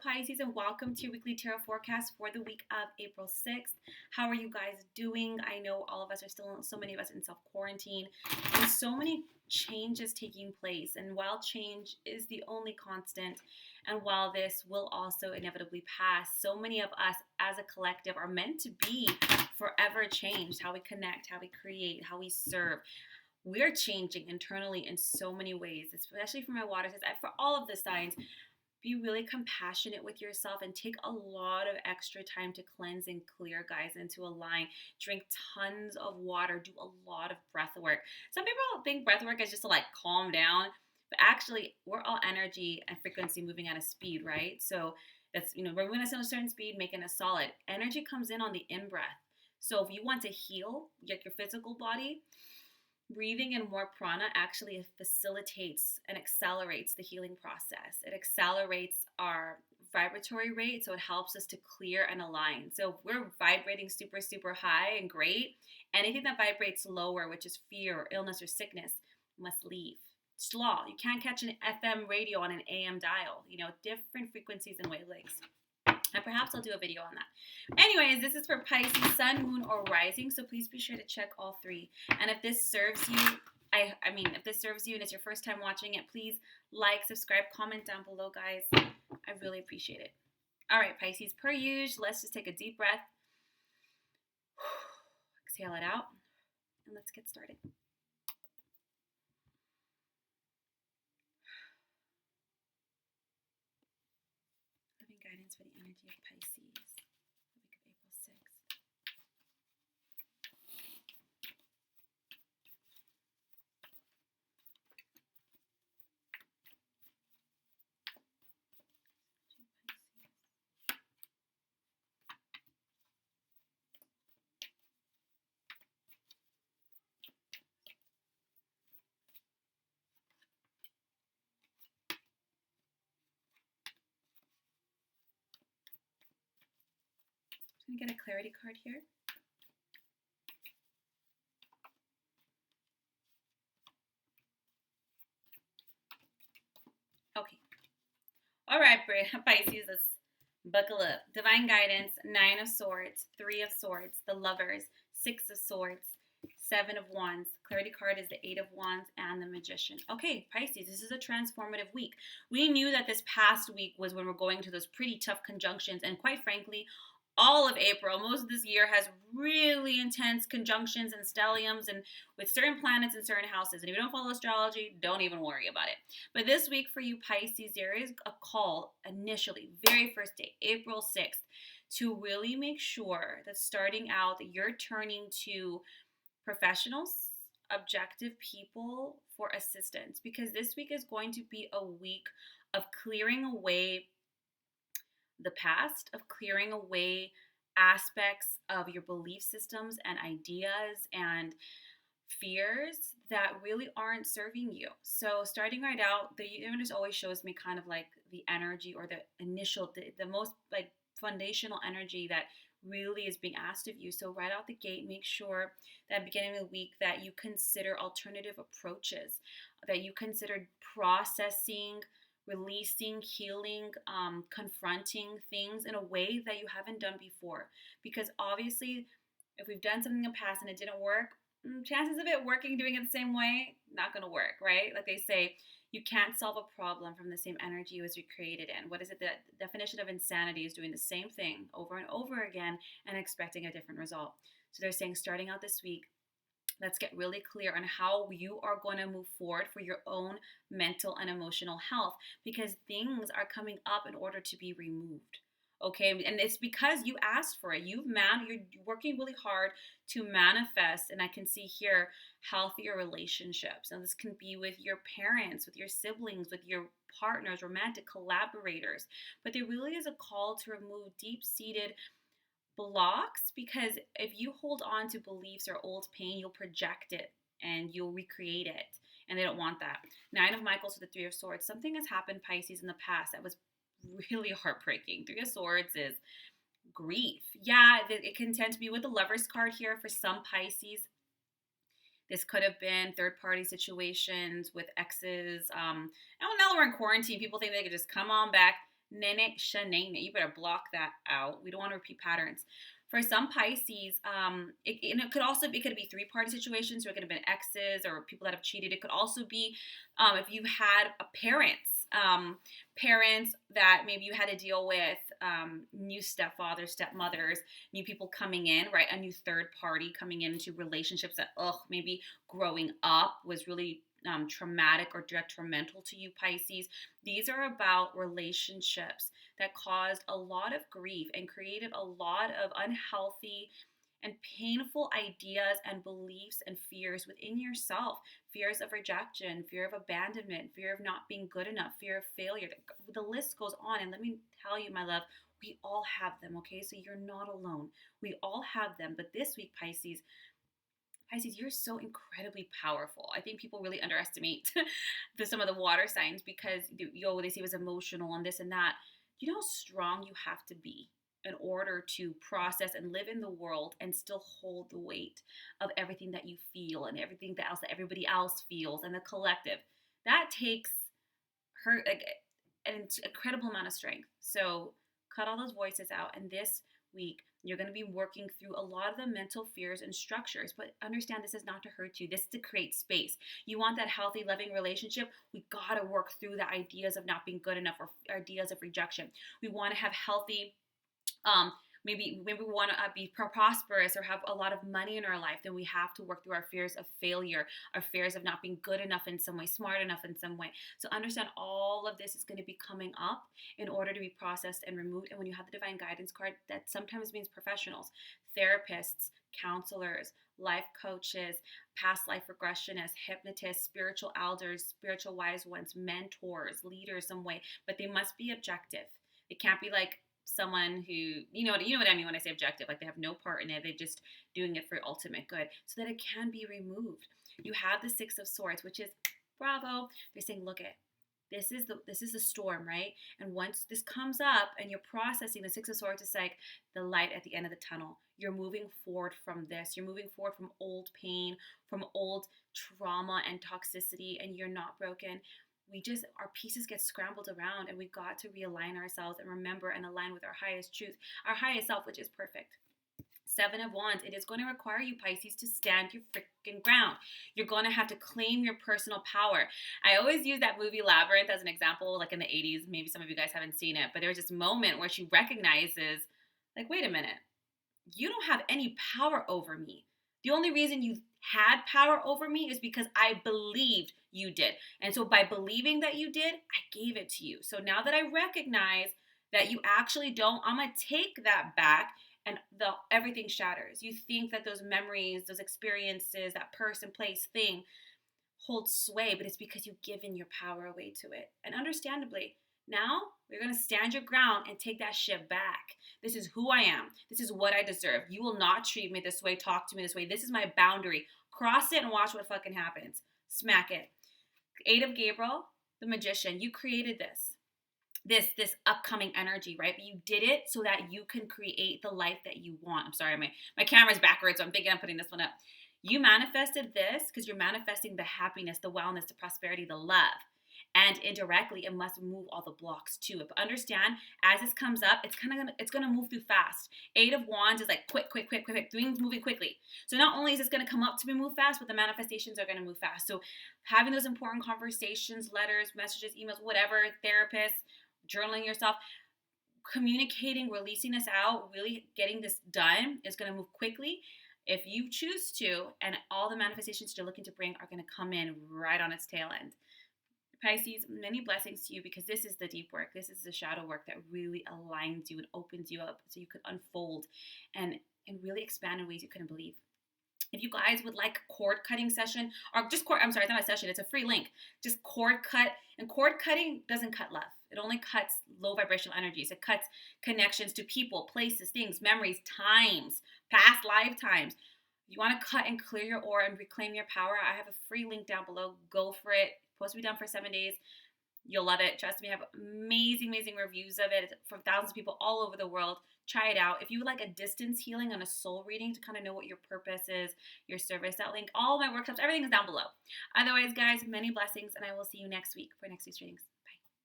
Pisces, and welcome to your weekly tarot forecast for the week of April 6th. How are you guys doing? I know all of us are still, so many of us in self quarantine, and so many changes taking place. And while change is the only constant, and while this will also inevitably pass, so many of us as a collective are meant to be forever changed. How we connect, how we create, how we serve. We're changing internally in so many ways, especially for my water signs, for all of the signs. Be really compassionate with yourself and take a lot of extra time to cleanse and clear, guys, and to align. Drink tons of water. Do a lot of breath work. Some people think breath work is just to like calm down, but actually, we're all energy and frequency moving at a speed, right? So that's, we're moving at a certain speed, making us solid. Energy comes in on the in breath. So if you want to heal like your physical body, breathing in more prana actually facilitates and accelerates the healing process. It accelerates our vibratory rate, so it helps us to clear and align. So if we're vibrating super, super high and great, anything that vibrates lower, which is fear or illness or sickness, must leave. It's law. You can't catch an FM radio on an AM dial. Different frequencies and wavelengths. And perhaps I'll do a video on that. Anyways, this is for Pisces, Sun, Moon, or Rising. So please be sure to check all three. And if this serves you, if this serves you and it's your first time watching it, please like, subscribe, comment down below, guys. I really appreciate it. All right, Pisces, per usual, let's just take a deep breath. Exhale it out. And let's get started. Guidance for the energy of Pisces, the week of April 6th. I'm going to get a clarity card here. Okay. All right, Pisces, let's buckle up. Divine guidance, 9 of Swords, 3 of Swords, the Lovers, 6 of Swords, 7 of Wands. Clarity card is the 8 of Wands and the Magician. Okay, Pisces, this is a transformative week. We knew that this past week was when we're going to those pretty tough conjunctions, and quite frankly, all of April, most of this year has really intense conjunctions and stelliums and with certain planets in certain houses. And if you don't follow astrology, don't even worry about it. But this week for you Pisces, there is a call initially, very first day, April 6th, to really make sure that starting out that you're turning to professionals, objective people for assistance, because this week is going to be a week of clearing away the past, of clearing away aspects of your belief systems and ideas and fears that really aren't serving you. So starting right out, the universe always shows me kind of like the energy or the initial, the most like foundational energy that really is being asked of you. So right out the gate, make sure that beginning of the week that you consider alternative approaches, that you consider processing, releasing, healing, confronting things in a way that you haven't done before. Because obviously, if we've done something in the past and it didn't work, chances of it working, doing it the same way, not going to work, right? Like they say, you can't solve a problem from the same energy as you created in. What is it? The definition of insanity is doing the same thing over and over again and expecting a different result. So they're saying starting out this week, let's get really clear on how you are going to move forward for your own mental and emotional health, because things are coming up in order to be removed. Okay, and it's because you asked for it. You're working really hard to manifest, and I can see here healthier relationships. And this can be with your parents, with your siblings, with your partners, romantic collaborators. But there really is a call to remove deep-seated blocks, because if you hold on to beliefs or old pain, you'll project it and you'll recreate it, and they don't want that. 9 of Michaels with the 3 of Swords. Something has happened, Pisces, in the past that was really heartbreaking. 3 of Swords is grief. Yeah, it can tend to be with the Lovers card here for some Pisces. This could have been third-party situations with exes. Now that we're in quarantine, people think they could just come on back. Nene shanene. You better block that out. We don't want to repeat patterns. For some Pisces, it could also be, it could be three-party situations, or it could have been exes or people that have cheated. It could also be if you had parents that maybe you had to deal with, new stepfathers, stepmothers, new people coming in, right? A new third party coming into relationships that, maybe growing up was really traumatic or detrimental to you, Pisces. These are about relationships that caused a lot of grief and created a lot of unhealthy and painful ideas and beliefs and fears within yourself. Fears of rejection, fear of abandonment, fear of not being good enough, fear of failure. The list goes on. And let me tell you, my love, we all have them, okay? So you're not alone. We all have them. But this week, Pisces, you're so incredibly powerful. I think people really underestimate some of the water signs because they see it as emotional and this and that. You know how strong you have to be in order to process and live in the world and still hold the weight of everything that you feel and everything else that everybody else feels and the collective. That takes an incredible amount of strength. So cut all those voices out. And this week, you're going to be working through a lot of the mental fears and structures, but understand this is not to hurt you. This is to create space. You want that healthy, loving relationship. We got to work through the ideas of not being good enough or ideas of rejection. We want to have healthy, maybe we want to be prosperous or have a lot of money in our life. Then we have to work through our fears of failure, our fears of not being good enough in some way, smart enough in some way. So understand all of this is going to be coming up in order to be processed and removed. And when you have the divine guidance card, that sometimes means professionals, therapists, counselors, life coaches, past life regressionists, hypnotists, spiritual elders, spiritual wise ones, mentors, leaders, some way, but they must be objective. It can't be like someone who, you know what I mean when I say objective, like they have no part in it, they're just doing it for ultimate good, so that it can be removed. You have the Six of Swords, which is bravo. They're saying, look at this is the storm, right? And once this comes up and you're processing, the Six of Swords is like the light at the end of the tunnel. You're moving forward from this. You're moving forward from old pain, from old trauma and toxicity, and you're not broken. Our pieces get scrambled around, and we've got to realign ourselves and remember and align with our highest truth, our highest self, which is perfect. Seven of Wands, it is going to require you, Pisces, to stand your freaking ground. You're going to have to claim your personal power. I always use that movie Labyrinth as an example, like in the 80s. Maybe some of you guys haven't seen it, but there was this moment where she recognizes, like, wait a minute, you don't have any power over me. The only reason you had power over me is because I believed you did. And so by believing that you did, I gave it to you. So now that I recognize that you actually don't, I'm going to take that back, and everything shatters. You think that those memories, those experiences, that person, place, thing hold sway, but it's because you've given your power away to it. And understandably, now you're going to stand your ground and take that shit back. This is who I am. This is what I deserve. You will not treat me this way, talk to me this way. This is my boundary. Cross it and watch what fucking happens. Smack it. Eight of Gabriel, the Magician. You created this upcoming energy, right? But you did it so that you can create the life that you want. I'm sorry, my camera's backwards, so I'm thinking I'm putting this one up. You manifested this because you're manifesting the happiness, the wellness, the prosperity, the love. And indirectly, it must move all the blocks to it. But understand, as this comes up, it's gonna move through fast. Eight of Wands is like quick, things moving quickly. So not only is this gonna come up to be moved fast, but the manifestations are gonna move fast. So having those important conversations, letters, messages, emails, whatever, therapists, journaling yourself, communicating, releasing this out, really getting this done is gonna move quickly if you choose to, and all the manifestations you're looking to bring are gonna come in right on its tail end. Pisces, many blessings to you, because this is the deep work. This is the shadow work that really aligns you and opens you up so you could unfold and really expand in ways you couldn't believe. If you guys would like a cord cutting session, or just cord, I'm sorry, it's not a session, it's a free link. Just cord cut. And cord cutting doesn't cut love. It only cuts low vibrational energies. It cuts connections to people, places, things, memories, times, past lifetimes. You want to cut and clear your aura and reclaim your power? I have a free link down below. Go for it. Supposed to be done for 7 days. You'll love it. Trust me, I have amazing reviews of it from thousands of people all over the world. Try it out. If you would like a distance healing on a soul reading to kind of know what your purpose is, your service, that link, all my workshops, everything is down below. Otherwise, guys, many blessings, and I will see you next week for next week's readings.